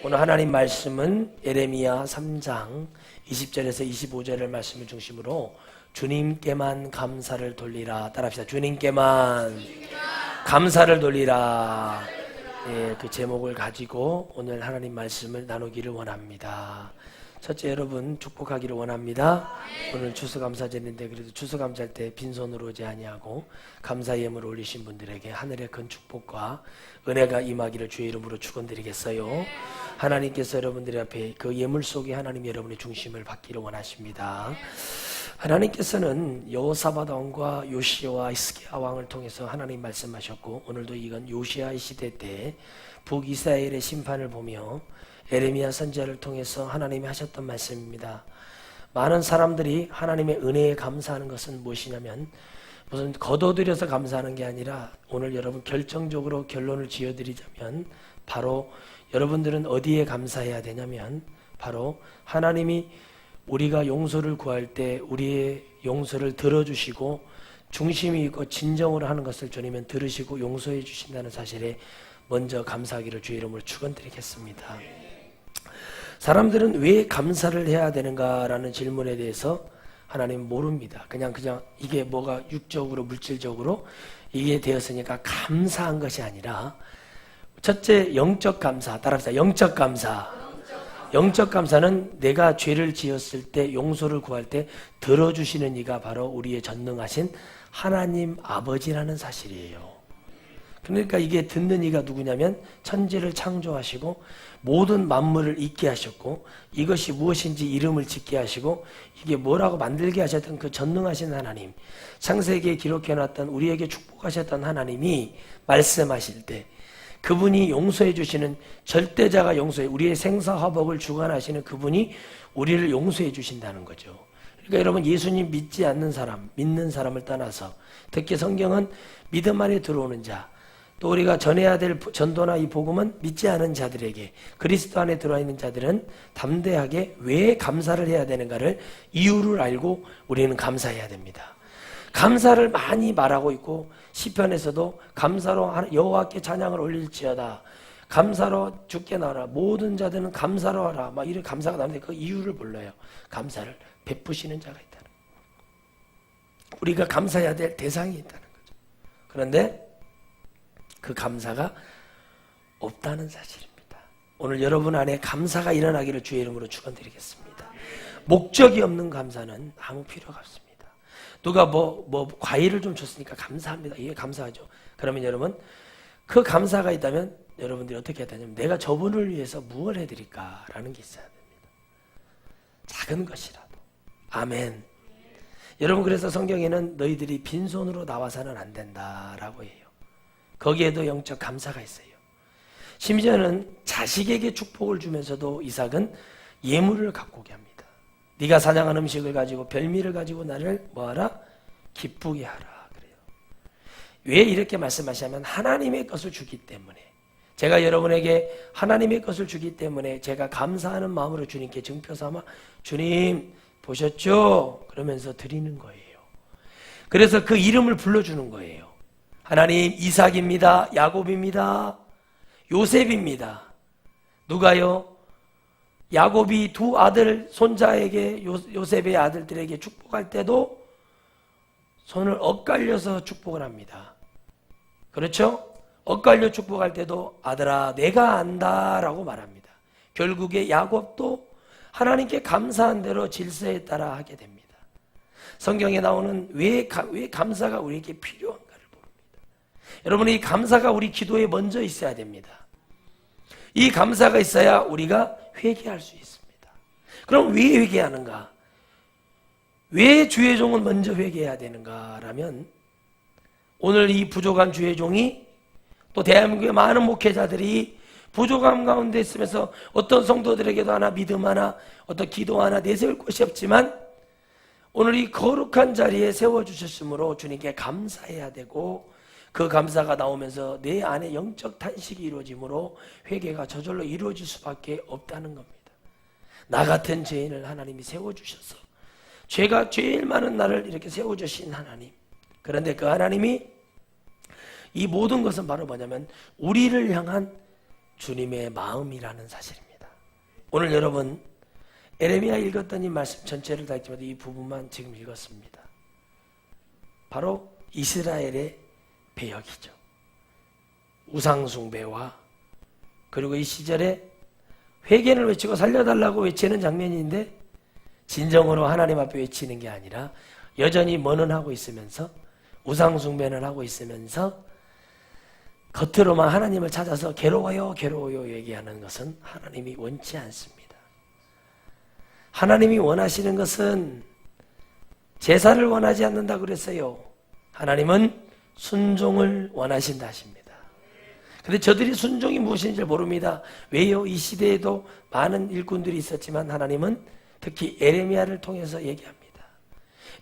오늘 하나님 말씀은 예레미야 3장 20절에서 25절의 말씀을 중심으로 주님께만 감사를 돌리라. 따라합시다. 주님께만 감사를 돌리라. 예, 그 제목을 가지고 오늘 하나님 말씀을 나누기를 원합니다. 첫째, 여러분 축복하기를 원합니다. 오늘 추수감사절인데 그래도 추수감사할 때 빈손으로 오지 아니하고 감사 예물을 올리신 분들에게 하늘의 큰 축복과 은혜가 임하기를 주의 이름으로 축원드리겠어요. 하나님께서 여러분들 앞에 그 예물 속에 하나님 여러분의 중심을 받기를 원하십니다. 하나님께서는 여호사밧 왕과 요시야와 히스기야 왕을 통해서 하나님 말씀하셨고, 오늘도 이건 요시야의 시대 때 북이스라엘의 심판을 보며 예레미야 선지자를 통해서 하나님이 하셨던 말씀입니다. 많은 사람들이 하나님의 은혜에 감사하는 것은 무엇이냐면 무슨 거둬들여서 감사하는 게 아니라, 오늘 여러분 결정적으로 결론을 지어드리자면 바로 여러분들은 어디에 감사해야 되냐면, 바로 하나님이 우리가 용서를 구할 때 우리의 용서를 들어주시고 중심이 있고 진정으로 하는 것을 주님은 들으시고 용서해 주신다는 사실에 먼저 감사하기를 주의 이름으로 축원드리겠습니다. 사람들은 왜 감사를 해야 되는가라는 질문에 대해서 하나님은 모릅니다. 그냥 이게 뭐가 육적으로 물질적으로 이게 되었으니까 감사한 것이 아니라, 첫째 영적 감사, 따라합시다. 영적 감사. 영적 감사는 내가 죄를 지었을 때 용서를 구할 때 들어주시는 이가 바로 우리의 전능하신 하나님 아버지라는 사실이에요. 그러니까 이게 듣는 이가 누구냐면 천지를 창조하시고 모든 만물을 있게 하셨고 이것이 무엇인지 이름을 짓게 하시고 이게 뭐라고 만들게 하셨던 그 전능하신 하나님, 창세기에 기록해놨던 우리에게 축복하셨던 하나님이 말씀하실 때 그분이 용서해 주시는 절대자가 용서해, 우리의 생사화복을 주관하시는 그분이 우리를 용서해 주신다는 거죠. 그러니까 여러분, 예수님 믿지 않는 사람, 믿는 사람을 떠나서 특히 성경은 믿음 안에 들어오는 자, 또 우리가 전해야 될 전도나 이 복음은 믿지 않은 자들에게, 그리스도 안에 들어와 있는 자들은 담대하게 왜 감사를 해야 되는가를 이유를 알고 우리는 감사해야 됩니다. 감사를 많이 말하고 있고 시편에서도 감사로 여호와께 찬양을 올릴지어다, 감사로 주께 나와라, 모든 자들은 감사로 하라, 막 이런 감사가 나오는데 그 이유를 몰라요. 감사를 베푸시는 자가 있다는 거예요. 우리가 감사해야 될 대상이 있다는 거죠. 그런데 그 감사가 없다는 사실입니다. 오늘 여러분 안에 감사가 일어나기를 주의 이름으로 축원드리겠습니다. 목적이 없는 감사는 아무 필요가 없습니다. 누가 뭐 과일을 좀 줬으니까 감사합니다. 이게 감사하죠. 그러면 여러분, 그 감사가 있다면 여러분들이 어떻게 해야 되냐면 내가 저분을 위해서 무엇을 해드릴까라는 게 있어야 됩니다. 작은 것이라도. 아멘. 여러분, 그래서 성경에는 너희들이 빈손으로 나와서는 안 된다라고 해요. 거기에도 영적 감사가 있어요. 심지어는 자식에게 축복을 주면서도 이삭은 예물을 갖고 오게 합니다. 네가 사냥한 음식을 가지고 별미를 가지고 나를 뭐하라? 기쁘게 하라. 그래요. 왜 이렇게 말씀하시냐면 하나님의 것을 주기 때문에, 제가 여러분에게 하나님의 것을 주기 때문에 제가 감사하는 마음으로 주님께 증표 삼아 주님 보셨죠? 그러면서 드리는 거예요. 그래서 그 이름을 불러주는 거예요. 하나님, 이삭입니다. 야곱입니다. 요셉입니다. 누가요? 야곱이 두 아들 손자에게, 요셉의 아들들에게 축복할 때도 손을 엇갈려서 축복을 합니다. 그렇죠? 엇갈려 축복할 때도 아들아 내가 안다 라고 말합니다. 결국에 야곱도 하나님께 감사한 대로 질서에 따라 하게 됩니다. 성경에 나오는 왜 감사가 우리에게 필요한가를 모릅니다. 여러분, 이 감사가 우리 기도에 먼저 있어야 됩니다. 이 감사가 있어야 우리가 회개할 수 있습니다. 그럼 왜 회개하는가? 왜 주의 종은 먼저 회개해야 되는가라면, 오늘 이 부족한 주의 종이, 또 대한민국의 많은 목회자들이 부족함 가운데 있으면서 어떤 성도들에게도 하나 믿음 하나, 어떤 기도 하나 내세울 것이 없지만 오늘 이 거룩한 자리에 세워주셨으므로 주님께 감사해야 되고, 그 감사가 나오면서 내 안에 영적 탄식이 이루어지므로 회개가 저절로 이루어질 수밖에 없다는 겁니다. 나 같은 죄인을 하나님이 세워주셔서, 죄가 제일 많은 나를 이렇게 세워주신 하나님, 그런데 그 하나님이 이 모든 것은 바로 뭐냐면 우리를 향한 주님의 마음이라는 사실입니다. 오늘 여러분 에레미야 읽었던 이 말씀 전체를 다 읽지만 이 부분만 지금 읽었습니다. 바로 이스라엘의 배역이죠. 우상숭배와 그리고 이 시절에 회개를 외치고 살려달라고 외치는 장면인데 진정으로 하나님 앞에 외치는 게 아니라 여전히 먼언하고 있으면서 우상숭배는 하고 있으면서 겉으로만 하나님을 찾아서 괴로워요 괴로워요 얘기하는 것은 하나님이 원치 않습니다. 하나님이 원하시는 것은 제사를 원하지 않는다 그랬어요. 하나님은 순종을 원하신다 하십니다. 근데 저들이 순종이 무엇인지 모릅니다. 왜요? 이 시대에도 많은 일꾼들이 있었지만 하나님은 특히 에레미야를 통해서 얘기합니다.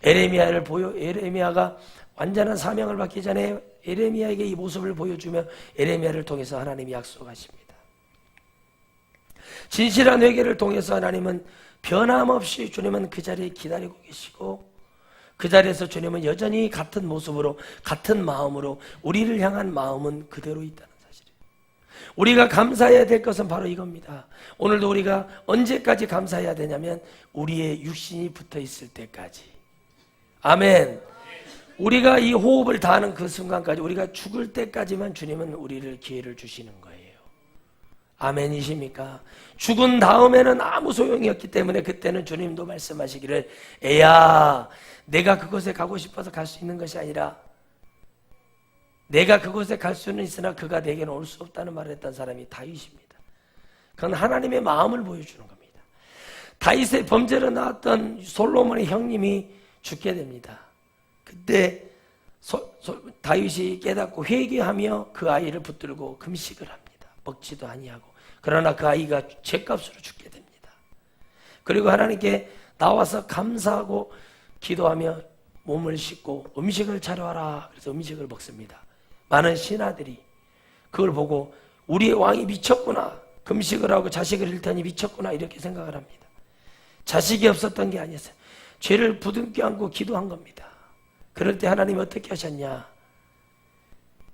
에레미야가 완전한 사명을 받기 전에 에레미야에게 이 모습을 보여주며 에레미야를 통해서 하나님이 약속하십니다. 진실한 회개를 통해서 하나님은 변함없이 주님은 그 자리에 기다리고 계시고 그 자리에서 주님은 여전히 같은 모습으로 같은 마음으로 우리를 향한 마음은 그대로 있다는 사실이에요. 우리가 감사해야 될 것은 바로 이겁니다. 오늘도 우리가 언제까지 감사해야 되냐면 우리의 육신이 붙어 있을 때까지. 아멘. 우리가 이 호흡을 다하는 그 순간까지 우리가 죽을 때까지만 주님은 우리를 기회를 주시는 거예요. 아멘이십니까? 죽은 다음에는 아무 소용이 없기 때문에 그때는 주님도 말씀하시기를 애야 내가 그곳에 가고 싶어서 갈 수 있는 것이 아니라 내가 그곳에 갈 수는 있으나 그가 내게는 올 수 없다는 말을 했던 사람이 다윗입니다. 그건 하나님의 마음을 보여주는 겁니다. 다윗의 범죄로 나왔던 솔로몬의 형님이 죽게 됩니다. 그때 다윗이 깨닫고 회개하며 그 아이를 붙들고 금식을 합니다. 먹지도 아니하고. 그러나 그 아이가 죗값으로 죽게 됩니다. 그리고 하나님께 나와서 감사하고 기도하며 몸을 씻고 음식을 차려와라. 그래서 음식을 먹습니다. 많은 신하들이 그걸 보고 우리의 왕이 미쳤구나. 금식을 하고 자식을 잃더니 미쳤구나. 이렇게 생각을 합니다. 자식이 없었던 게 아니었어요. 죄를 부둥켜 안고 기도한 겁니다. 그럴 때 하나님이 어떻게 하셨냐?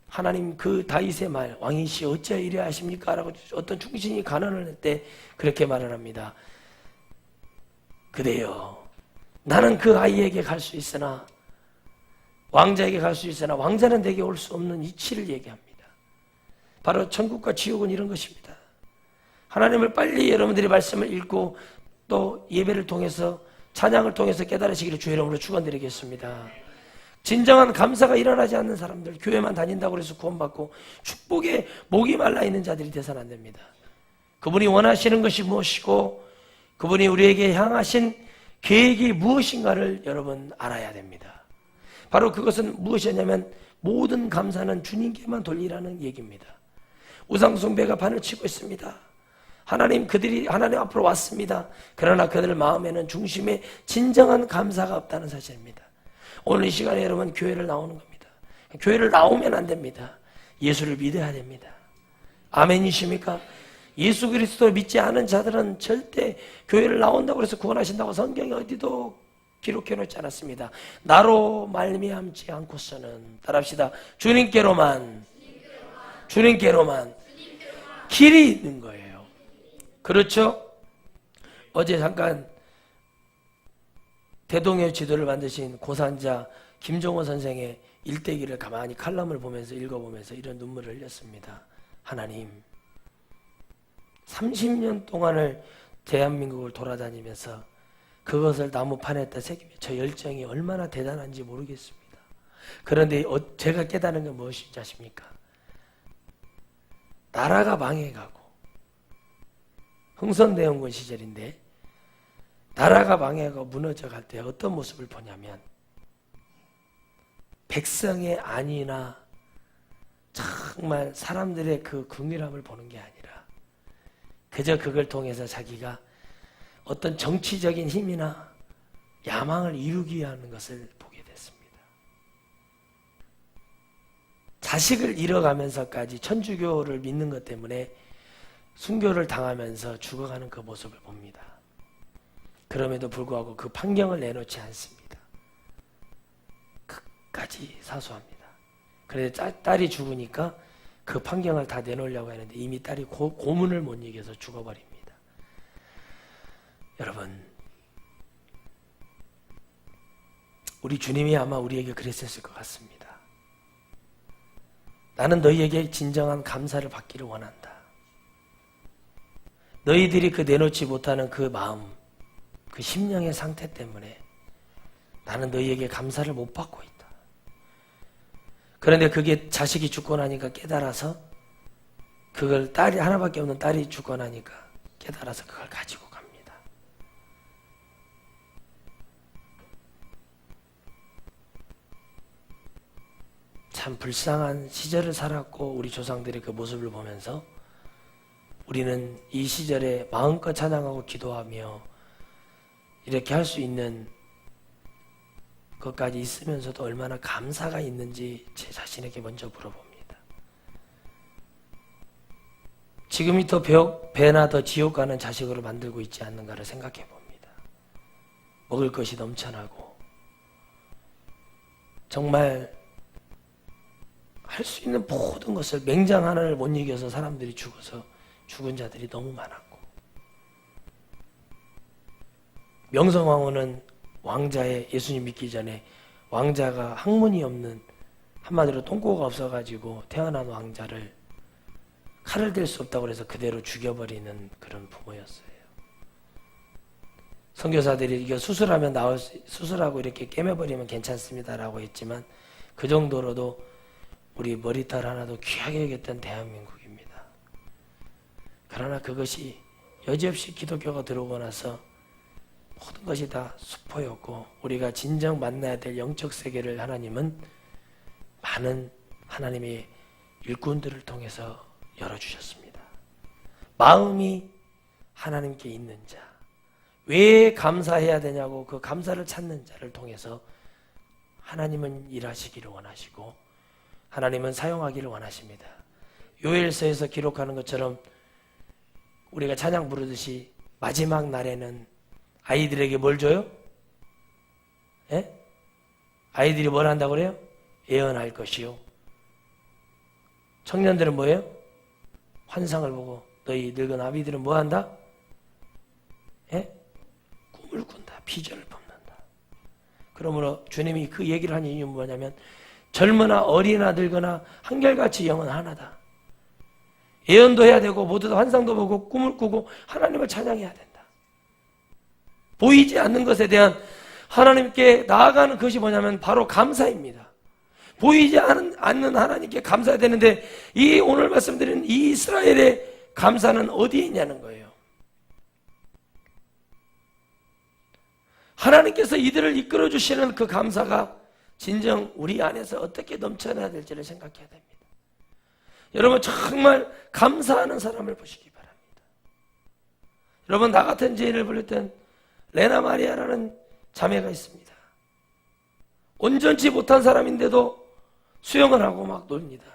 하나님 그 다윗의 말 왕이시 어찌하여 이래 하십니까? 라고 어떤 충신이 간언을 할 때 그렇게 말을 합니다. 그대여 나는 그 아이에게 갈 수 있으나 왕자에게 갈 수 있으나 왕자는 내게 올 수 없는 이치를 얘기합니다. 바로 천국과 지옥은 이런 것입니다. 하나님을 빨리 여러분들이 말씀을 읽고 또 예배를 통해서 찬양을 통해서 깨달으시기를 주의 이름으로 축원드리겠습니다. 진정한 감사가 일어나지 않는 사람들, 교회만 다닌다고 해서 구원받고 축복에 목이 말라있는 자들이 되서는 안 됩니다. 그분이 원하시는 것이 무엇이고 그분이 우리에게 향하신 계획이 무엇인가를 여러분 알아야 됩니다. 바로 그것은 무엇이냐면 모든 감사는 주님께만 돌리라는 얘기입니다. 우상숭배가 판을 치고 있습니다. 그들이 하나님 앞으로 왔습니다. 그러나 그들 마음에는 중심에 진정한 감사가 없다는 사실입니다. 오늘 이 시간에 여러분 교회를 나오는 겁니다. 교회를 나오면 안 됩니다. 예수를 믿어야 됩니다. 아멘이십니까? 예수 그리스도를 믿지 않은 자들은 절대 교회를 나온다고 해서 구원하신다고 성경에 어디도 기록해 놓지 않았습니다. 나로 말미암지 않고서는 따라합시다. 주님께로만 길이 있는 거예요. 그렇죠? 어제 잠깐 대동의 지도를 만드신 고산자 김종호 선생의 일대기를 가만히 칼럼을 보면서 읽어보면서 이런 눈물을 흘렸습니다. 하나님 30년 동안을 대한민국을 돌아다니면서 그것을 나무판에다 새기며 저 열정이 얼마나 대단한지 모르겠습니다. 그런데 제가 깨달은 건 무엇인지 아십니까? 나라가 망해가고 흥선대원군 시절인데 나라가 망해가고 무너져갈 때 어떤 모습을 보냐면 백성의 안위나 정말 사람들의 그 긍휼함을 보는 게 아니라 그저 그걸 통해서 자기가 어떤 정치적인 힘이나 야망을 이루기 위한 것을 보게 됐습니다. 자식을 잃어가면서까지 천주교를 믿는 것 때문에 순교를 당하면서 죽어가는 그 모습을 봅니다. 그럼에도 불구하고 그 판경을 내놓지 않습니다. 끝까지 사수합니다. 그래서 딸이 죽으니까 그 판경을 다 내놓으려고 했는데 이미 딸이 고문을 못 이겨서 죽어버립니다. 여러분, 우리 주님이 아마 우리에게 그랬을 것 같습니다. 나는 너희에게 진정한 감사를 받기를 원한다. 너희들이 그 내놓지 못하는 그 마음, 그 심령의 상태 때문에 나는 너희에게 감사를 못 받고 있다. 그런데 그게 자식이 죽고 나니까 깨달아서 그걸 딸이 하나밖에 없는 딸이 죽고 나니까 깨달아서 그걸 가지고 갑니다. 참 불쌍한 시절을 살았고 우리 조상들의 그 모습을 보면서 우리는 이 시절에 마음껏 찬양하고 기도하며 이렇게 할 수 있는 것까지 있으면서도 얼마나 감사가 있는지 제 자신에게 먼저 물어봅니다. 지금이 더 배나 더 지옥 가는 자식으로 만들고 있지 않는가를 생각해 봅니다. 먹을 것이 넘쳐나고 정말 할 수 있는 모든 것을 맹장 하나를 못 이겨서 사람들이 죽어서 죽은 자들이 너무 많았고, 명성황후는 왕자의 예수님 믿기 전에 왕자가 학문이 없는, 한마디로 똥꼬가 없어가지고 태어난 왕자를 칼을 댈 수 없다고 해서 그대로 죽여버리는 그런 부모였어요. 선교사들이 이거 수술하면 수술하고 이렇게 깨매버리면 괜찮습니다라고 했지만 그 정도로도 우리 머리털 하나도 귀하게 여겼던 대한민국입니다. 그러나 그것이 여지없이 기독교가 들어오고 나서 모든 것이 다 수포였고, 우리가 진정 만나야 될 영적 세계를 하나님은 많은 하나님의 일꾼들을 통해서 열어주셨습니다. 마음이 하나님께 있는 자, 왜 감사해야 되냐고 그 감사를 찾는 자를 통해서 하나님은 일하시기를 원하시고 하나님은 사용하기를 원하십니다. 요엘서에서 기록하는 것처럼 우리가 찬양 부르듯이 마지막 날에는 아이들에게 뭘 줘요? 예? 아이들이 뭘 한다고 그래요? 예언할 것이요. 청년들은 뭐예요? 환상을 보고. 너희 늙은 아비들은 뭐 한다? 예? 꿈을 꾼다. 비전을 뽑는다. 그러므로 주님이 그 얘기를 한 이유는 뭐냐면 젊으나 어리나 늙으나 한결같이 영은 하나다. 예언도 해야 되고 모두 다 환상도 보고 꿈을 꾸고 하나님을 찬양해야 된다. 보이지 않는 것에 대한 하나님께 나아가는 것이 뭐냐면 바로 감사입니다. 보이지 않는 하나님께 감사해야 되는데 이 오늘 말씀드린 이 이스라엘의 감사는 어디에 있냐는 거예요. 하나님께서 이들을 이끌어 주시는 그 감사가 진정 우리 안에서 어떻게 넘쳐나야 될지를 생각해야 됩니다. 여러분 정말 감사하는 사람을 보시기 바랍니다. 여러분 나 같은 죄인을 부렸던 레나 마리아라는 자매가 있습니다. 온전치 못한 사람인데도 수영을 하고 막 놉니다.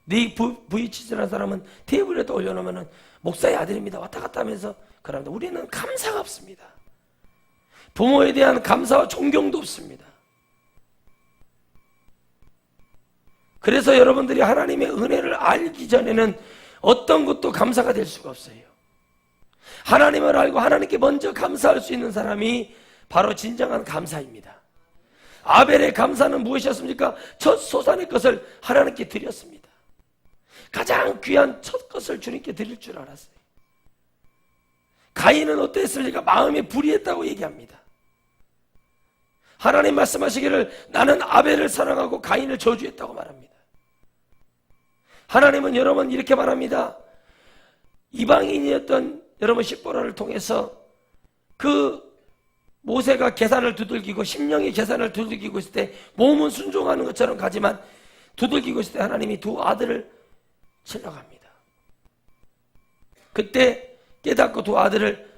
네 부이치즈라는 사람은 테이블에다 올려놓으면 목사의 아들입니다. 왔다 갔다 하면서 그럽니다. 우리는 감사가 없습니다. 부모에 대한 감사와 존경도 없습니다. 그래서 여러분들이 하나님의 은혜를 알기 전에는 어떤 것도 감사가 될 수가 없어요. 하나님을 알고 하나님께 먼저 감사할 수 있는 사람이 바로 진정한 감사입니다. 아벨의 감사는 무엇이었습니까? 첫 소산의 것을 하나님께 드렸습니다. 가장 귀한 첫 것을 주님께 드릴 줄 알았어요. 가인은 어땠습니까? 마음에 불의했다고 얘기합니다. 하나님 말씀하시기를 나는 아벨을 사랑하고 가인을 저주했다고 말합니다. 하나님은 여러분 이렇게 말합니다. 이방인이었던 여러분 십보라를 통해서 그 모세가 계산을 두들기고 심령이 계산을 두들기고 있을 때 몸은 순종하는 것처럼 가지만 두들기고 있을 때 하나님이 두 아들을 찔러갑니다. 그때 깨닫고 두 아들을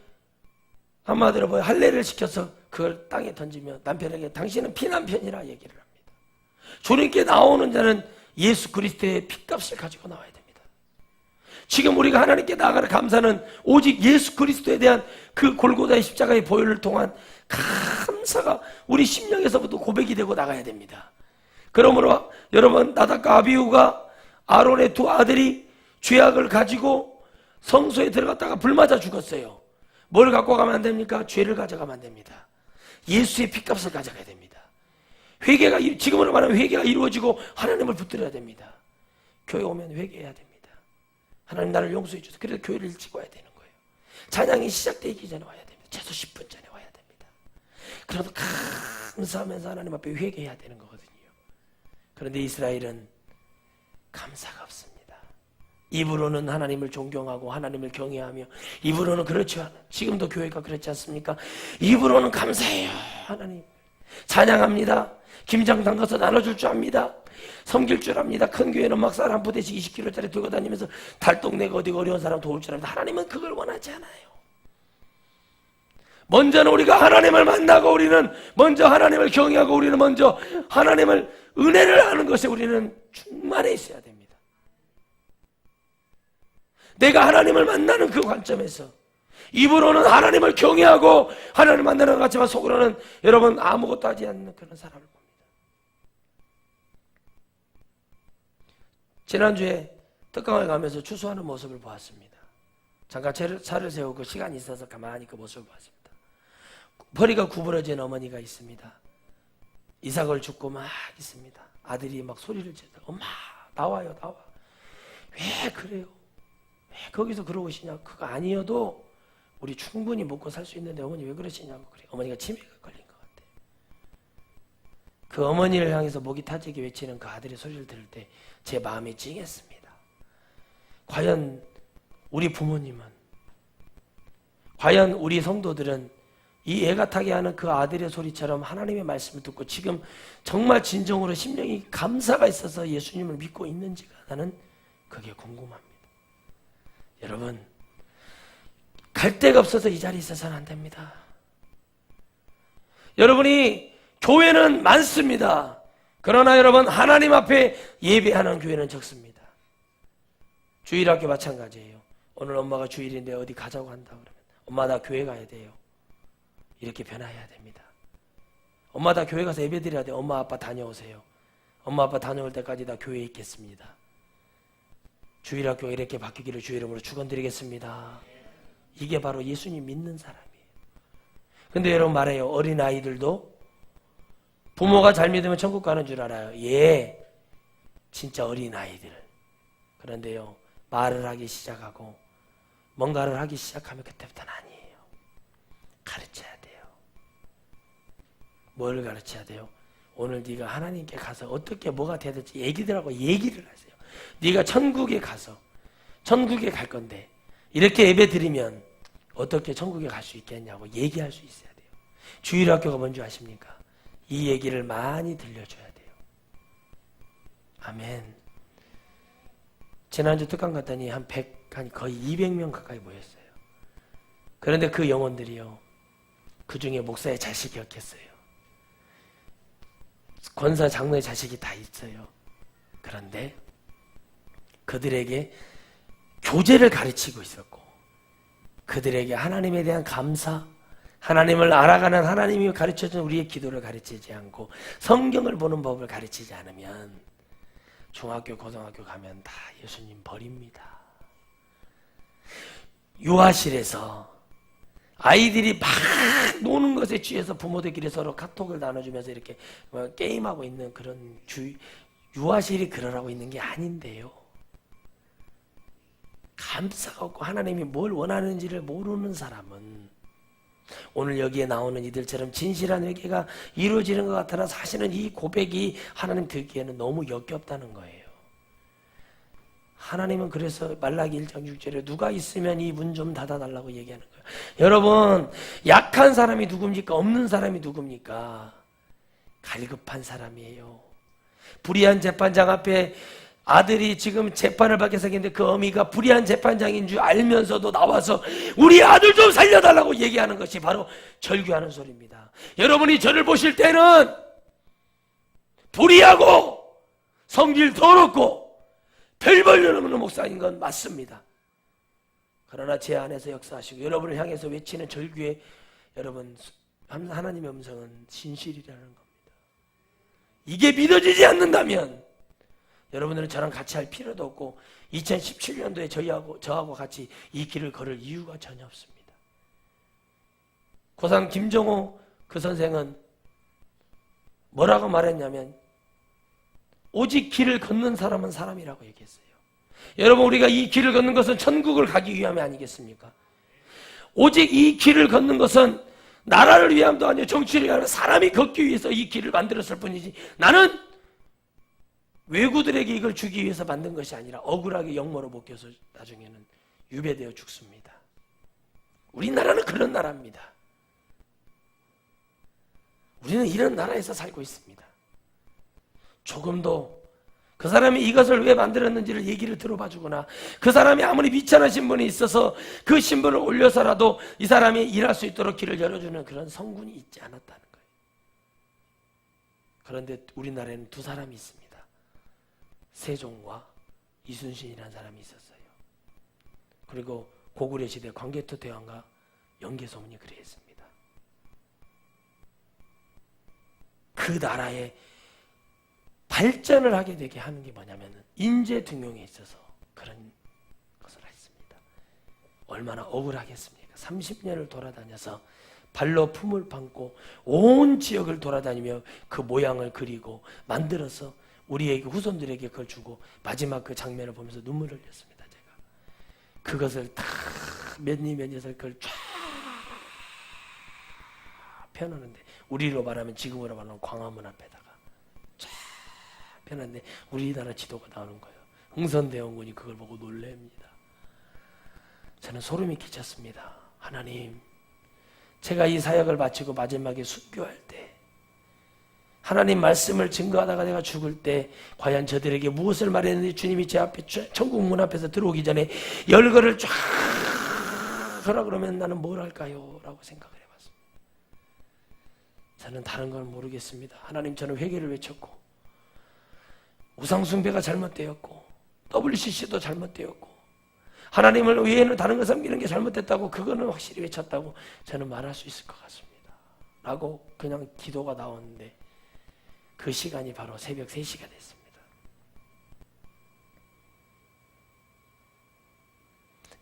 한마디로 뭐야 할례를 시켜서 그걸 땅에 던지며 남편에게 당신은 피난편이라 얘기를 합니다. 주님께 나오는 자는 예수 그리스도의 핏값을 가지고 나와야 됩니다. 지금 우리가 하나님께 나아가는 감사는 오직 예수 그리스도에 대한 그 골고다의 십자가의 보혈을 통한 감사가 우리 심령에서부터 고백이 되고 나가야 됩니다. 그러므로 여러분 나답과 아비후가 아론의 두 아들이 죄악을 가지고 성소에 들어갔다가 불 맞아 죽었어요. 뭘 갖고 가면 안 됩니까? 죄를 가져가면 안 됩니다. 예수의 핏값을 가져가야 됩니다. 회개가, 지금으로 말하면 회개가 이루어지고 하나님을 붙들어야 됩니다. 교회 오면 회개해야 됩니다. 하나님 나를 용서해 주세요. 그래서 교회를 일찍 와야 되는 거예요. 찬양이 시작되기 전에 와야 됩니다. 최소 10분 전에 와야 됩니다. 그래도 감사하면서 하나님 앞에 회개해야 되는 거거든요. 그런데 이스라엘은 감사가 없습니다. 입으로는 하나님을 존경하고 하나님을 경외하며, 입으로는 그렇지 않아. 지금도 교회가 그렇지 않습니까? 입으로는 감사해요. 하나님 찬양합니다. 김장 담가서 나눠줄 줄 압니다. 섬길 줄 압니다. 큰 교회는 막 쌀 한 부대씩 20kg짜리 들고 다니면서 달동네가 어디 어려운 사람 도울 줄 압니다. 하나님은 그걸 원하지 않아요. 먼저는 우리가 하나님을 만나고, 우리는 먼저 하나님을 경외하고, 우리는 먼저 하나님을 은혜를 아는 것에 우리는 충만해 있어야 됩니다. 내가 하나님을 만나는 그 관점에서, 입으로는 하나님을 경외하고 하나님을 만나는 것 같지만 속으로는 여러분 아무것도 하지 않는 그런 사람을 봅니다. 지난주에 떡강을 가면서 추수하는 모습을 보았습니다. 잠깐 차를 세우고 시간이 있어서 가만히 그 모습을 보았습니다. 허리가 구부러진 어머니가 있습니다. 이삭을 줍고 막 있습니다. 아들이 막 소리를 지르다, 엄마 나와요, 나와. 왜 그래요? 왜 거기서 그러고 계시냐? 그거 아니어도 우리 충분히 먹고 살 수 있는데 어머니 왜 그러시냐고. 그래. 어머니가 치매가 걸린 것 같아요. 그 어머니를 향해서 목이 타지게 외치는 그 아들의 소리를 들을 때 제 마음이 찡했습니다. 과연 우리 부모님은, 과연 우리 성도들은 이 애가 타게 하는 그 아들의 소리처럼 하나님의 말씀을 듣고 지금 정말 진정으로 심령이 감사가 있어서 예수님을 믿고 있는지가 나는 그게 궁금합니다. 여러분, 갈 데가 없어서 이 자리에 있어서는 안 됩니다. 여러분이, 교회는 많습니다. 그러나 여러분, 하나님 앞에 예배하는 교회는 적습니다. 주일학교 마찬가지예요. 오늘 엄마가 주일인데 어디 가자고 한다 그러면, 엄마 나 교회 가야 돼요. 이렇게 변화해야 됩니다. 엄마 나 교회 가서 예배 드려야 돼요. 엄마 아빠 다녀오세요. 엄마 아빠 다녀올 때까지 나 교회에 있겠습니다. 주일학교가 이렇게 바뀌기를 주의 이름으로 축원드리겠습니다. 이게 바로 예수님 믿는 사람이에요. 근데 여러분 말해요. 어린아이들도 부모가 잘 믿으면 천국 가는 줄 알아요. 예, 진짜 어린아이들. 그런데요, 말을 하기 시작하고 뭔가를 하기 시작하면 그때부터는 아니에요. 가르쳐야 돼요. 뭘 가르쳐야 돼요? 오늘 네가 하나님께 가서 어떻게 뭐가 돼야 될지 얘기들하고 얘기를 하세요. 네가 천국에 가서, 천국에 갈 건데 이렇게 예배 드리면 어떻게 천국에 갈 수 있겠냐고 얘기할 수 있어야 돼요. 주일학교가 뭔지 아십니까? 이 얘기를 많이 들려줘야 돼요. 아멘. 지난주 특강 갔더니 한 거의 200명 가까이 모였어요. 그런데 그 영혼들이요, 그 중에 목사의 자식이었겠어요. 권사 장로의 자식이 다 있어요. 그런데 그들에게 교제를 가르치고 있었고, 그들에게 하나님에 대한 감사, 하나님을 알아가는, 하나님이 가르쳐준 우리의 기도를 가르치지 않고 성경을 보는 법을 가르치지 않으면 중학교, 고등학교 가면 다 예수님 버립니다. 유아실에서 아이들이 막 노는 것에 취해서 부모들끼리 서로 카톡을 나눠주면서 이렇게 게임하고 있는 그런 유아실이 그러라고 있는 게 아닌데요. 감사가 없고 하나님이 뭘 원하는지를 모르는 사람은 오늘 여기에 나오는 이들처럼 진실한 회개가 이루어지는 것 같으나 사실은 이 고백이 하나님 듣기에는 너무 역겹다는 거예요. 하나님은 그래서 말라기 1장 6절에 누가 있으면 이 문 좀 닫아달라고 얘기하는 거예요. 여러분, 약한 사람이 누굽니까? 없는 사람이 누굽니까? 갈급한 사람이에요. 불의한 재판장 앞에 아들이 지금 재판을 받게 생겼는데 그 어미가 불의한 재판장인 줄 알면서도 나와서 우리 아들 좀 살려달라고 얘기하는 것이 바로 절규하는 소리입니다. 여러분이 저를 보실 때는 불의하고 성질 더럽고 별 볼일 없는 목사인 건 맞습니다. 그러나 제 안에서 역사하시고 여러분을 향해서 외치는 절규의 여러분 하나님의 음성은 진실이라는 겁니다. 이게 믿어지지 않는다면 여러분들은 저랑 같이 할 필요도 없고 2017년도에 저하고 같이 이 길을 걸을 이유가 전혀 없습니다. 고3 김정호 그 선생은 뭐라고 말했냐면 오직 길을 걷는 사람은 사람이라고 얘기했어요. 여러분, 우리가 이 길을 걷는 것은 천국을 가기 위함이 아니겠습니까? 오직 이 길을 걷는 것은 나라를 위함도 아니고 정치를 위하여 사람이 걷기 위해서 이 길을 만들었을 뿐이지, 나는 외구들에게 이걸 주기 위해서 만든 것이 아니라 억울하게 역모로 묶여서 나중에는 유배되어 죽습니다. 우리나라는 그런 나라입니다. 우리는 이런 나라에서 살고 있습니다. 조금도 그 사람이 이것을 왜 만들었는지를 얘기를 들어봐 주거나, 그 사람이 아무리 비천한 신분이 있어서 그 신분을 올려서라도 이 사람이 일할 수 있도록 길을 열어주는 그런 성군이 있지 않았다는 거예요. 그런데 우리나라에는 두 사람이 있습니다. 세종과 이순신이라는 사람이 있었어요. 그리고 고구려 시대 광개토 대왕과 연개소문이 그랬습니다. 그 나라의 발전을 하게 되게 하는 게 뭐냐면 인재 등용에 있어서 그런 것을 했습니다. 얼마나 억울하겠습니까? 30년을 돌아다녀서 발로 품을 밟고 온 지역을 돌아다니며 그 모양을 그리고 만들어서 우리에게, 후손들에게 그걸 주고 마지막 그 장면을 보면서 눈물을 흘렸습니다. 제가 그것을 다 몇 년 몇 년을 그걸 쫙 펴놓는데, 우리로 말하면, 지금으로 말하면 광화문 앞에다가 쫙 펴놨는데 우리나라 지도가 나오는 거예요. 흥선대원군이 그걸 보고 놀랍니다. 저는 소름이 끼쳤습니다. 하나님, 제가 이 사역을 마치고 마지막에 순교할 때, 하나님 말씀을 증거하다가 내가 죽을 때 과연 저들에게 무엇을 말했는지 주님이 제 앞에, 천국 문 앞에서 들어오기 전에 열거를 쫙 하라 그러면 나는 뭘 할까요? 라고 생각을 해봤습니다. 저는 다른 걸 모르겠습니다. 하나님, 저는 회개를 외쳤고 우상숭배가 잘못되었고 WCC도 잘못되었고 하나님을 외에는 다른 걸 섬기는 게 잘못됐다고, 그거는 확실히 외쳤다고 저는 말할 수 있을 것 같습니다. 라고 그냥 기도가 나오는데 그 시간이 바로 새벽 3시가 됐습니다.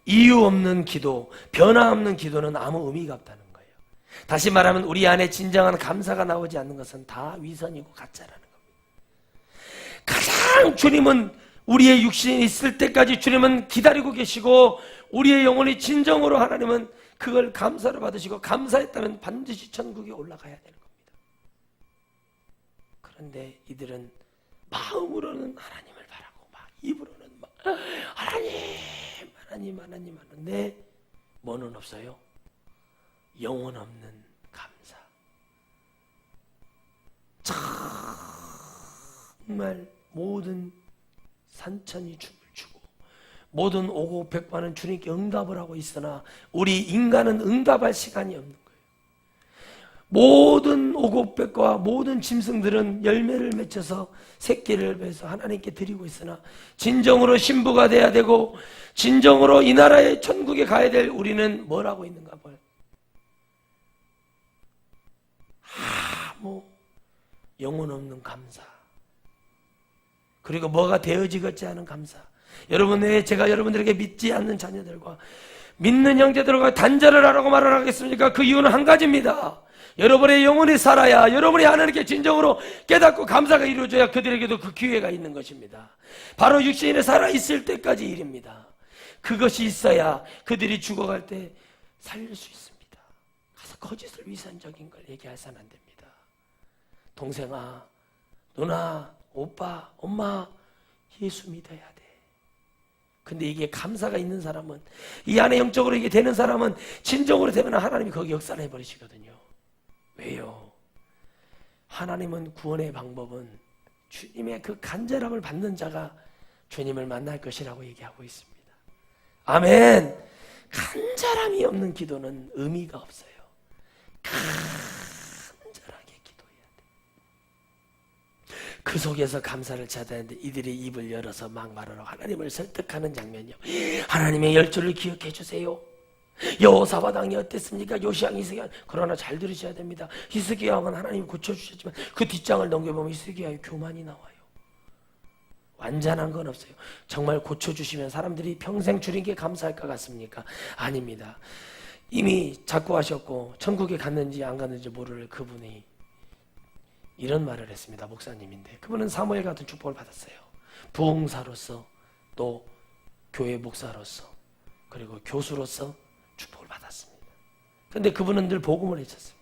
이유 없는 기도, 변화 없는 기도는 아무 의미가 없다는 거예요. 다시 말하면 우리 안에 진정한 감사가 나오지 않는 것은 다 위선이고 가짜라는 겁니다. 가장 주님은 우리의 육신이 있을 때까지 주님은 기다리고 계시고, 우리의 영혼이 진정으로 하나님은 그걸 감사를 받으시고, 감사했다면 반드시 천국에 올라가야 되는 겁니다. 그런데 이들은 마음으로는 하나님을 바라고 막 입으로는 막 하나님 하는데 뭐는 없어요? 영혼 없는 감사. 정말 모든 산천이 춤을 추고 모든 오고 백반은 주님께 응답을 하고 있으나 우리 인간은 응답할 시간이 없는 거예요. 모든 오곡백과 모든 짐승들은 열매를 맺혀서 새끼를 맺어서 하나님께 드리고 있으나 진정으로 신부가 돼야 되고 진정으로 이 나라의 천국에 가야 될 우리는 뭘 하고 있는가 봐요. 아무 영혼 없는 감사, 그리고 뭐가 되어지겠지 않은 감사. 여러분, 왜 제가 여러분들에게 믿지 않는 자녀들과 믿는 형제들과 단절을 하라고 말을 하겠습니까? 그 이유는 한 가지입니다. 여러분의 영혼이 살아야, 여러분이 하나님께 진정으로 깨닫고 감사가 이루어져야 그들에게도 그 기회가 있는 것입니다. 바로 육신이 살아있을 때까지 일입니다. 그것이 있어야 그들이 죽어갈 때 살릴 수 있습니다. 가서 거짓을, 위선적인 걸 얘기해서는 안 됩니다. 동생아, 누나, 오빠, 엄마, 예수 믿어야 돼. 근데 이게 감사가 있는 사람은, 이 안에 영적으로 이게 되는 사람은 진정으로 되면 하나님이 거기 역사를 해버리시거든요. 왜요? 하나님은 구원의 방법은 주님의 그 간절함을 받는 자가 주님을 만날 것이라고 얘기하고 있습니다. 아멘. 간절함이 없는 기도는 의미가 없어요. 간절하게 기도해야 돼. 그 속에서 감사를 찾아야 하는데 이들이 입을 열어서 막 말하러 하나님을 설득하는 장면이요. 하나님의 열조를 기억해 주세요. 여호사밧 왕이 어땠습니까? 요시야, 히스기야. 그러나 잘 들으셔야 됩니다. 히스기야 왕은 하나님이 고쳐주셨지만 그 뒷장을 넘겨보면 히스기야의 교만이 나와요. 완전한 건 없어요. 정말 고쳐주시면 사람들이 평생 주님께 감사할 것 같습니까? 아닙니다. 이미 작고하셨고 천국에 갔는지 안 갔는지 모를 그분이 이런 말을 했습니다. 목사님인데 그분은 사무엘 같은 축복을 받았어요. 부흥사로서 또 교회 목사로서 그리고 교수로서 축복을 받았습니다. 그런데 그분은 늘 복음을 외쳤습니다.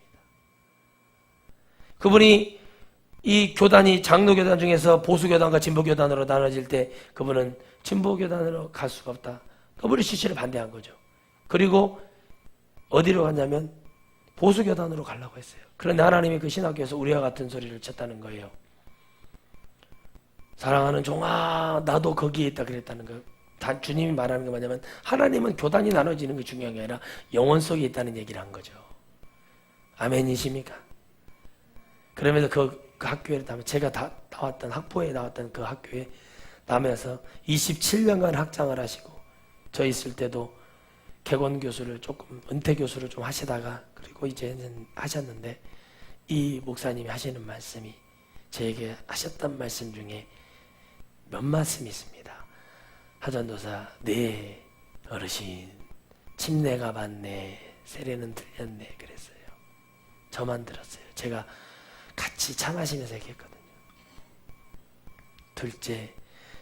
그분이 이 교단이 장로교단 중에서 보수교단과 진보교단으로 나눠질 때 그분은 진보교단으로 갈 수가 없다. WCC를 반대한 거죠. 그리고 어디로 갔냐면 보수교단으로 가려고 했어요. 그런데 하나님이 그 신학교에서 우리와 같은 소리를 쳤다는 거예요. 사랑하는 종아, 나도 거기에 있다 그랬다는 거예요. 주님이 말하는 게 뭐냐면 하나님은 교단이 나눠지는 게 중요한 게 아니라 영혼 속에 있다는 얘기를 한 거죠. 아멘이십니까? 그러면서 그 학교에 제가 나왔던 학부에 나왔던 그 학교에 남에서 27년간 학장을 하시고 저 있을 때도 개건 교수를 조금 은퇴 교수를 좀 하시다가 그리고 이제는 하셨는데 이 목사님이 하시는 말씀이 저에게 하셨던 말씀 중에 몇 말씀이 있습니다. 하전도사 네 어르신 침례가 맞네 세례는 들렸네 그랬어요. 저만 들었어요. 제가 같이 찬하시면서 얘기했거든요. 둘째,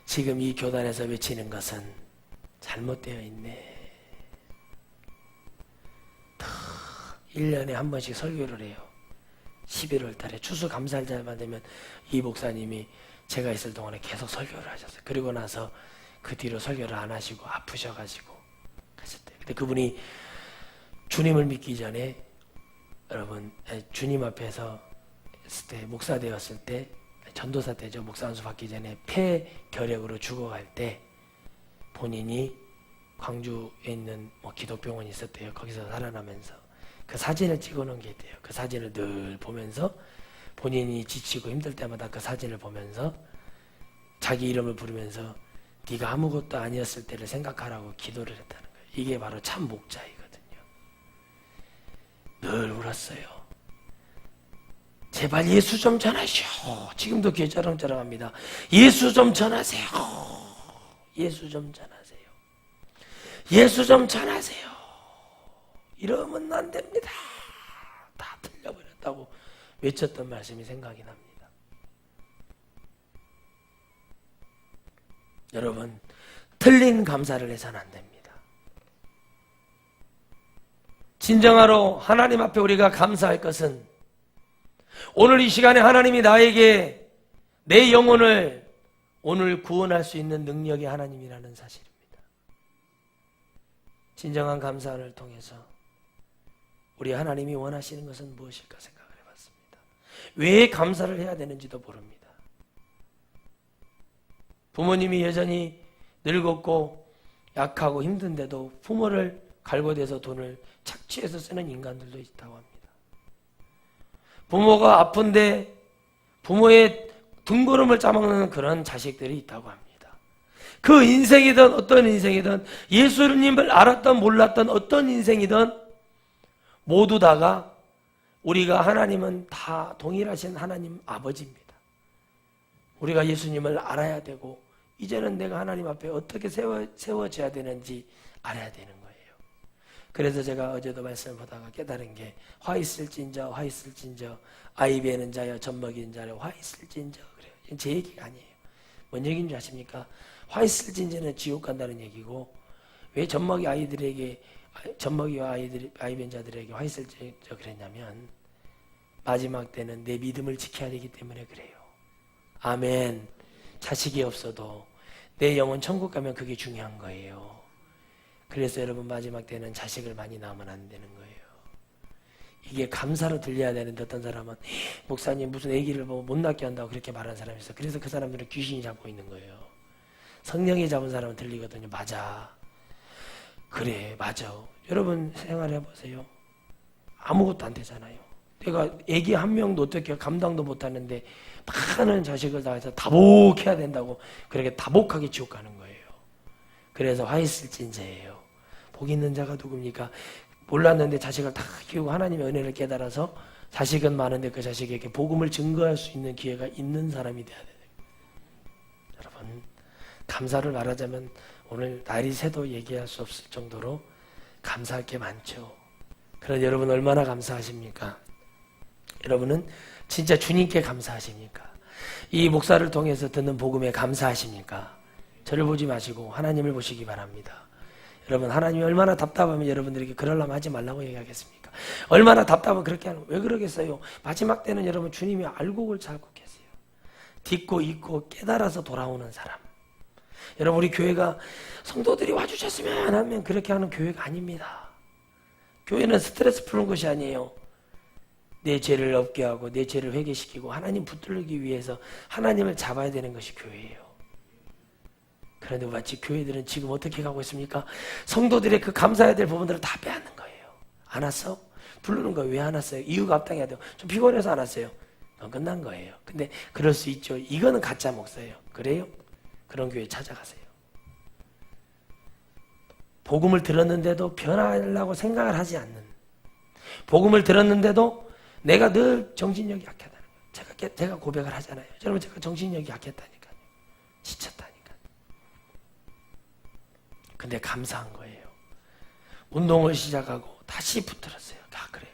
지금 이 교단에서 외치는 것은 잘못되어 있네. 1년에 한 번씩 설교를 해요. 11월 달에 추수감사절만 되면 이 목사님이 제가 있을 동안에 계속 설교를 하셨어요. 그리고 나서 그 뒤로 설교를 안 하시고 아프셔가지고 가셨대요. 근데 그분이 주님을 믿기 전에 여러분 주님 앞에서 있을 때 목사 되었을 때 전도사 때죠. 목사 안수 받기 전에 폐결핵으로 죽어갈 때 본인이 광주에 있는 기독병원이 있었대요. 거기서 살아나면서 그 사진을 찍어놓은 게 있대요. 그 사진을 늘 보면서 본인이 지치고 힘들 때마다 그 사진을 보면서 자기 이름을 부르면서 네가 아무것도 아니었을 때를 생각하라고 기도를 했다는 거예요. 이게 바로 참 목자이거든요. 늘 울었어요. 제발 예수 좀 전하시오. 지금도 귀에 쩌렁쩌렁합니다. 예수 좀 전하세요. 예수 좀 전하세요. 예수 좀 전하세요. 이러면 안 됩니다. 다 틀려버렸다고 외쳤던 말씀이 생각이 납니다. 여러분, 틀린 감사를 해서는 안 됩니다. 진정으로 하나님 앞에 우리가 감사할 것은 오늘 이 시간에 하나님이 나에게 내 영혼을 오늘 구원할 수 있는 능력이 하나님이라는 사실입니다. 진정한 감사를 통해서 우리 하나님이 원하시는 것은 무엇일까 생각을 해봤습니다. 왜 감사를 해야 되는지도 모릅니다. 부모님이 여전히 늙었고 약하고 힘든데도 부모를 갈고대서 돈을 착취해서 쓰는 인간들도 있다고 합니다. 부모가 아픈데 부모의 등걸음을 짜먹는 그런 자식들이 있다고 합니다. 그 인생이든 어떤 인생이든 예수님을 알았던 몰랐던 어떤 인생이든 모두 다가 우리가 하나님은 다 동일하신 하나님 아버지입니다. 우리가 예수님을 알아야 되고 이제는 내가 하나님 앞에 어떻게 세워져야 되는지 알아야 되는 거예요. 그래서 제가 어제도 말씀을 보다가 깨달은 게 화 있을진저 화 있을진저 아이 베는 자여 젖 먹이는 자여 화 있을진저 그래요. 제 얘기가 아니에요. 뭔 얘기인 줄 아십니까? 화 있을진저는 지옥 간다는 얘기고 왜 젖먹이 아이들에게 젖먹이와 아이 벤 자들에게 화 있을진저 그랬냐면 마지막 때는 내 믿음을 지켜야 되기 때문에 그래요. 아멘. 자식이 없어도 내 영혼 천국 가면 그게 중요한 거예요. 그래서 여러분 마지막 때는 자식을 많이 낳으면 안 되는 거예요. 이게 감사로 들려야 되는데 어떤 사람은 목사님 무슨 아기를 못 낳게 한다고 그렇게 말하는 사람이 있어요. 그래서 그 사람들은 귀신이 잡고 있는 거예요. 성령이 잡은 사람은 들리거든요. 맞아. 그래 맞아. 여러분 생활해보세요. 아무것도 안 되잖아요. 내가 아기 한 명도 어떻게 감당도 못하는데 많은 자식을 다 해서 다복해야 된다고 그렇게 다복하게 지옥 가는 거예요. 그래서 화 있을진저예요. 복 있는 자가 누굽니까? 몰랐는데 자식을 다 키우고 하나님의 은혜를 깨달아서 자식은 많은데 그 자식에게 복음을 증거할 수 있는 기회가 있는 사람이 돼야 돼요. 여러분 감사를 말하자면 오늘 날이 새도 얘기할 수 없을 정도로 감사할 게 많죠. 그런데 여러분 얼마나 감사하십니까? 여러분은 진짜 주님께 감사하십니까? 이 목사를 통해서 듣는 복음에 감사하십니까? 저를 보지 마시고 하나님을 보시기 바랍니다. 여러분, 하나님이 얼마나 답답하면 여러분들에게 그러려면 하지 말라고 얘기하겠습니까? 얼마나 답답하면 그렇게 하는, 왜 그러겠어요? 마지막 때는 여러분 주님이 알곡을 찾고 계세요. 딛고 잊고 깨달아서 돌아오는 사람. 여러분, 우리 교회가 성도들이 와주셨으면 하면 그렇게 하는 교회가 아닙니다. 교회는 스트레스 푸는 것이 아니에요. 내 죄를 없게 하고 내 죄를 회개시키고 하나님 붙들기 위해서 하나님을 잡아야 되는 것이 교회예요. 그런데 마치 교회들은 지금 어떻게 가고 있습니까? 성도들의 그 감사해야 될 부분들을 다 빼앗는 거예요. 안 왔어? 부르는 거 왜 안 왔어요? 이유가 합당해야 돼요. 좀 피곤해서 안 왔어요. 그건 끝난 거예요. 근데 그럴 수 있죠. 이거는 가짜 목사예요. 그래요? 그런 교회 찾아가세요. 복음을 들었는데도 변하려고 생각을 하지 않는, 복음을 들었는데도 내가 늘 정신력이 약하다는 거예요. 제가 고백을 하잖아요. 여러분, 제가 정신력이 약했다니까요. 지쳤다니까요. 근데 감사한 거예요. 운동을 시작하고 다시 붙들었어요. 아, 그래.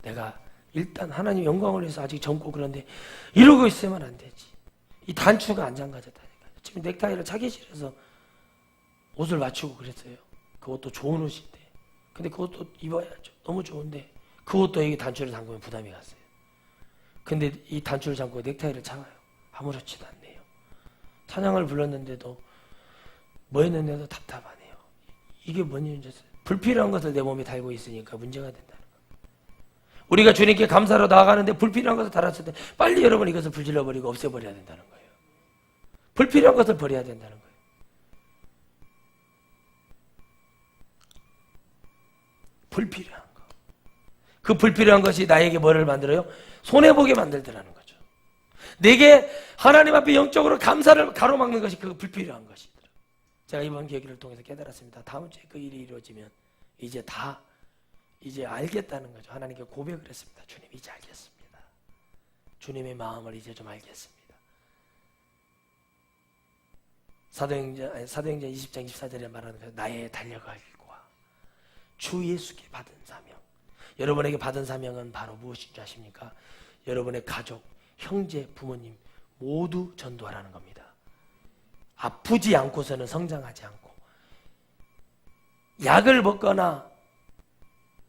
내가 일단 하나님 영광을 위해서 아직 젊고 그런데 이러고 있으면 안 되지. 이 단추가 안 잠가졌다니까요. 지금 넥타이를 차기 싫어서 옷을 맞추고 그랬어요. 그 옷도 좋은 옷인데. 근데 그 옷도 입어야죠. 너무 좋은데 그 옷도 여기 단추를 잠그면 부담이 갔어요. 근데 이 단추를 잠그고 넥타이를 차가요. 아무렇지도 않네요. 찬양을 불렀는데도 뭐 했는데도 답답하네요. 이게 뭔 일인지 불필요한 것을 내 몸에 달고 있으니까 문제가 된다는 거예요. 우리가 주님께 감사로 나아가는데 불필요한 것을 달았을 때 빨리 여러분 이것을 불질러버리고 없애버려야 된다는 거예요. 불필요한 것을 버려야 된다는 거예요. 불필요한 거. 그 불필요한 것이 나에게 뭐를 만들어요? 손해보게 만들더라는 거죠. 내게 하나님 앞에 영적으로 감사를 가로막는 것이 그 불필요한 것이더라. 제가 이번 계기를 통해서 깨달았습니다. 다음 주에 그 일이 이루어지면 이제 알겠다는 거죠. 하나님께 고백을 했습니다. 주님, 이제 알겠습니다. 주님의 마음을 이제 좀 알겠습니다. 사도행전 20장 24절에 말하는 그 나의 달려갈 길과 주 예수께 받은 사명. 여러분에게 받은 사명은 바로 무엇인지 아십니까? 여러분의 가족, 형제, 부모님 모두 전도하라는 겁니다. 아프지 않고서는 성장하지 않고, 약을 먹거나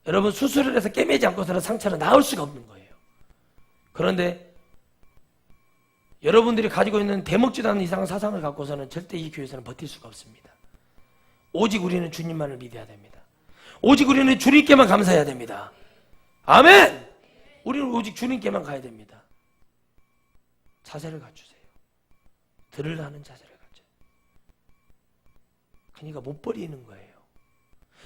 여러분 수술을 해서 깨매지 않고서는 상처는 나을 수가 없는 거예요. 그런데 여러분들이 가지고 있는 대먹지도 않는 이상한 사상을 갖고서는 절대 이 교회에서는 버틸 수가 없습니다. 오직 우리는 주님만을 믿어야 됩니다. 오직 우리는 주님께만 감사해야 됩니다. 아멘! 우리는 오직 주님께만 가야 됩니다. 자세를 갖추세요. 들으려는 자세를 갖춰요. 그러니까 못 버리는 거예요.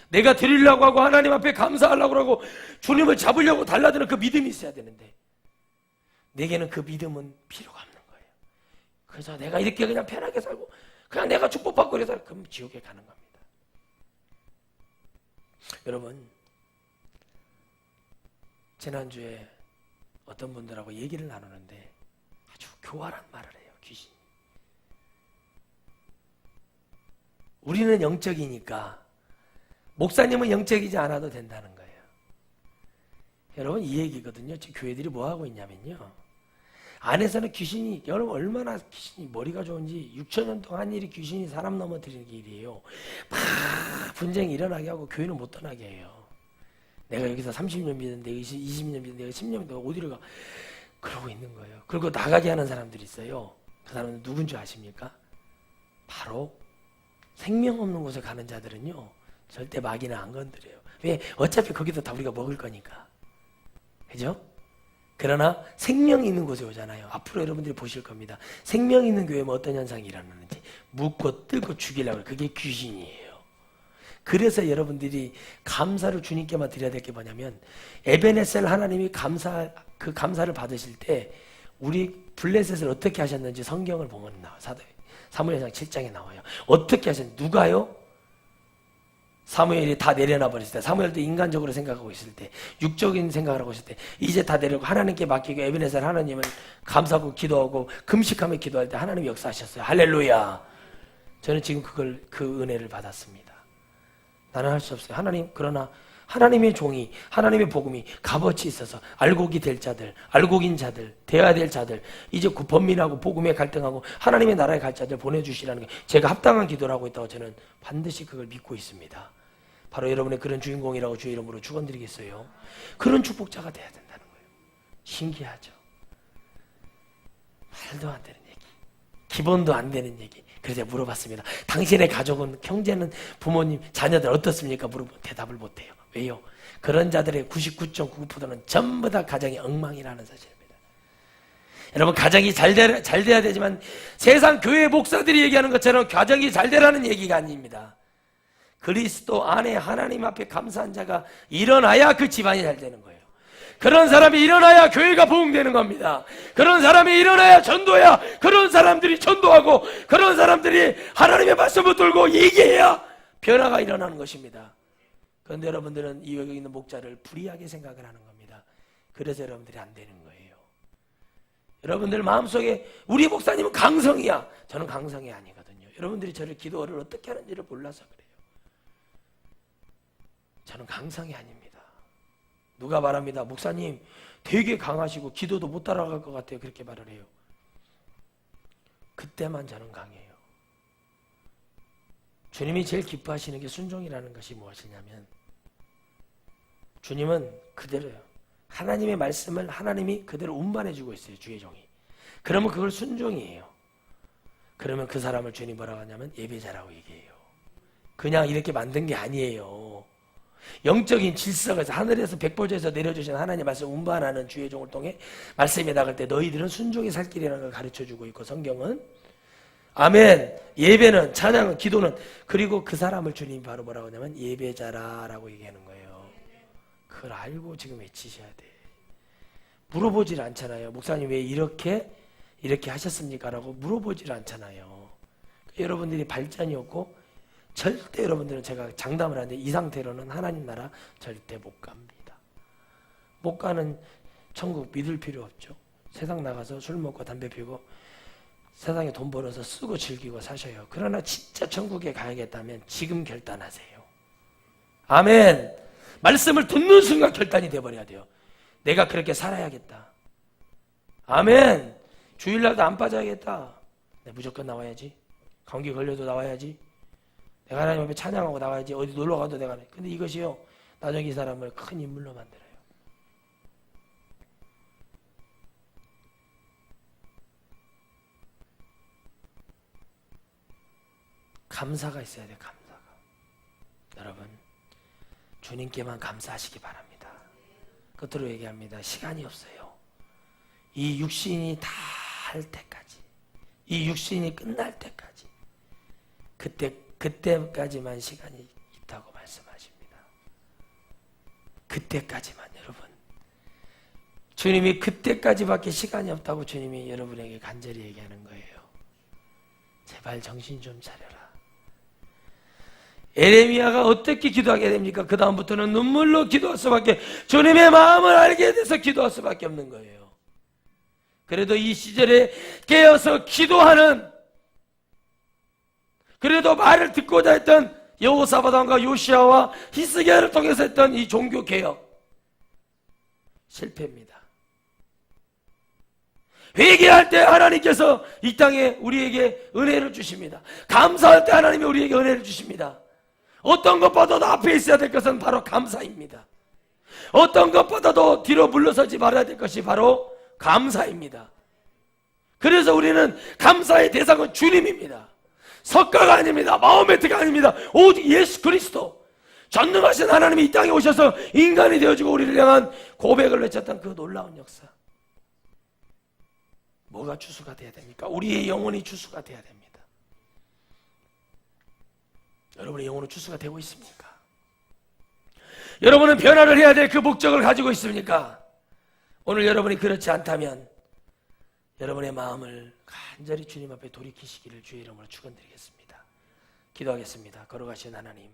내가 드리려고 하고 하나님 앞에 감사하려고 하고 주님을 잡으려고 달라드는 그 믿음이 있어야 되는데 내게는 그 믿음은 필요가 없는 거예요. 그래서 내가 이렇게 그냥 편하게 살고 그냥 내가 축복받고 그래서 그럼 지옥에 가는 겁니다. 여러분, 지난주에 어떤 분들하고 얘기를 나누는데 아주 교활한 말을 해요. 귀신이. 우리는 영적이니까 목사님은 영적이지 않아도 된다는 거예요. 여러분, 이 얘기거든요. 지금 교회들이 뭐 하고 있냐면요, 안에서는 귀신이, 여러분 얼마나 귀신이 머리가 좋은지 6,000년 동안 한 일이 귀신이 사람 넘어뜨리는 일이에요. 막 분쟁이 일어나게 하고 교회는 못 떠나게 해요. 내가 여기서 30년 믿는데 20년 믿는데 10년 믿는데 어디를 가? 그러고 있는 거예요. 그리고 나가게 하는 사람들이 있어요. 그 사람은 누군지 아십니까? 바로 생명 없는 곳에 가는 자들은요 절대 마귀는 안 건드려요. 왜? 어차피 거기도 다 우리가 먹을 거니까. 그죠? 그러나 생명이 있는 곳에 오잖아요. 앞으로 여러분들이 보실 겁니다. 생명 있는 교회면 어떤 현상이 일어나는지. 묻고 뜯고 죽이려고 해요. 그게 귀신이에요. 그래서 여러분들이 감사를 주님께만 드려야 될 게 뭐냐면, 에베네셀 하나님이 그 감사를 받으실 때 우리 블레셋을 어떻게 하셨는지 성경을 보면 나와요. 사무엘상 7장에 나와요. 어떻게 하셨는지. 누가요? 사무엘이 다 내려놔 버렸을 때, 사무엘도 인간적으로 생각하고 있을 때, 육적인 생각을 하고 있을 때, 이제 다 내려고 하나님께 맡기고 에베네셀 하나님을 감사하고 기도하고 금식하며 기도할 때 하나님이 역사하셨어요. 할렐루야. 저는 지금 그 은혜를 받았습니다. 나는 할 수 없어요. 하나님, 그러나 하나님의 종이, 하나님의 복음이 값어치 있어서 알곡이 될 자들, 알곡인 자들, 되어야 될 자들, 이제 그 범민하고 복음에 갈등하고 하나님의 나라에 갈 자들 보내주시라는 게 제가 합당한 기도를 하고 있다고 저는 반드시 그걸 믿고 있습니다. 바로 여러분의 그런 주인공이라고 주의 이름으로 축원드리겠어요. 그런 축복자가 돼야 된다는 거예요. 신기하죠? 말도 안 되는 얘기, 기본도 안 되는 얘기. 그래서 제가 물어봤습니다. 당신의 가족은, 형제는, 부모님, 자녀들 어떻습니까? 물어보면 대답을 못해요. 왜요? 그런 자들의 99.99%는 전부 다 가정이 엉망이라는 사실입니다. 여러분, 가정이 잘 돼야 되지만 세상 교회 목사들이 얘기하는 것처럼 가정이 잘 되라는 얘기가 아닙니다. 그리스도 안에 하나님 앞에 감사한 자가 일어나야 그 집안이 잘 되는 거예요. 그런 사람이 일어나야 교회가 부흥되는 겁니다. 그런 사람이 일어나야 전도야. 그런 사람들이 전도하고 그런 사람들이 하나님의 말씀을 들고 얘기해야 변화가 일어나는 것입니다. 그런데 여러분들은 이 여기 있는 목자를 불의하게 생각을 하는 겁니다. 그래서 여러분들이 안 되는 거예요. 여러분들 마음속에 우리 목사님은 강성이야. 저는 강성이 아니거든요. 여러분들이 저를 기도를 어떻게 하는지를 몰라서 그래요. 저는 강성이 아닙니다. 누가 말합니다. 목사님 되게 강하시고 기도도 못 따라갈 것 같아요. 그렇게 말을 해요. 그때만 저는 강해요. 주님이 제일 기뻐하시는 게 순종이라는 것이 무엇이냐면 주님은 그대로요. 하나님의 말씀을 하나님이 그대로 운반해주고 있어요. 주의 종이. 그러면 그걸 순종이에요. 그러면 그 사람을 주님 뭐라고 하냐면 예배자라고 얘기해요. 그냥 이렇게 만든 게 아니에요. 영적인 질서가 하늘에서 백보좌에서 내려주신 하나님의 말씀 운반하는 주의 종을 통해 말씀이 나갈 때 너희들은 순종이 살 길이라는 걸 가르쳐주고 있고 성경은 아멘. 예배는 찬양은 기도는 그리고 그 사람을 주님이 바로 뭐라고 하냐면 예배자라고 얘기하는 거예요. 그걸 알고 지금 외치셔야 돼. 물어보질 않잖아요. 목사님 왜 이렇게 하셨습니까? 라고 물어보질 않잖아요. 여러분들이 발전이 없고 절대 여러분들은 제가 장담을 하는데 이 상태로는 하나님 나라 절대 못 갑니다. 못 가는 천국 믿을 필요 없죠. 세상 나가서 술 먹고 담배 피우고 세상에 돈 벌어서 쓰고 즐기고 사셔요. 그러나 진짜 천국에 가야겠다면 지금 결단하세요. 아멘. 말씀을 듣는 순간 결단이 돼버려야 돼요. 내가 그렇게 살아야겠다. 아멘. 주일날도 안 빠져야겠다. 내 무조건 나와야지. 감기 걸려도 나와야지. 내가 하나님 앞에 찬양하고 나와야지. 어디 놀러 가도 내가. 근데 이것이요, 나중에 이 사람을 큰 인물로 만들어요. 감사가 있어야 돼요. 감사가. 여러분, 주님께만 감사하시기 바랍니다. 끝으로 얘기합니다. 시간이 없어요. 이 육신이 다 할 때까지, 이 육신이 끝날 때까지, 그때까지만 시간이 있다고 말씀하십니다. 그때까지만. 여러분, 주님이 그때까지밖에 시간이 없다고 주님이 여러분에게 간절히 얘기하는 거예요. 제발 정신 좀 차려라. 에레미야가 어떻게 기도하게 됩니까? 그 다음부터는 눈물로 기도할 수밖에, 주님의 마음을 알게 돼서 기도할 수밖에 없는 거예요. 그래도 이 시절에 깨어서 기도하는, 그래도 말을 듣고자 했던 여호사밧 왕과 요시야와 히스기야를 통해서 했던 이 종교 개혁 실패입니다. 회개할 때 하나님께서 이 땅에 우리에게 은혜를 주십니다. 감사할 때 하나님이 우리에게 은혜를 주십니다. 어떤 것보다도 앞에 있어야 될 것은 바로 감사입니다. 어떤 것보다도 뒤로 물러서지 말아야 될 것이 바로 감사입니다. 그래서 우리는 감사의 대상은 주님입니다. 석가가 아닙니다. 마호메트가 아닙니다. 오직 예수 그리스도, 전능하신 하나님이 이 땅에 오셔서 인간이 되어주고 우리를 향한 고백을 외쳤던 그 놀라운 역사. 뭐가 추수가 돼야 됩니까? 우리의 영혼이 추수가 돼야 됩니다. 여러분의 영혼은 추수가 되고 있습니까? 여러분은 변화를 해야 될 그 목적을 가지고 있습니까? 오늘 여러분이 그렇지 않다면 여러분의 마음을 간절히 주님 앞에 돌이키시기를 주의 이름으로 축원드리겠습니다. 기도하겠습니다. 걸어가신 하나님,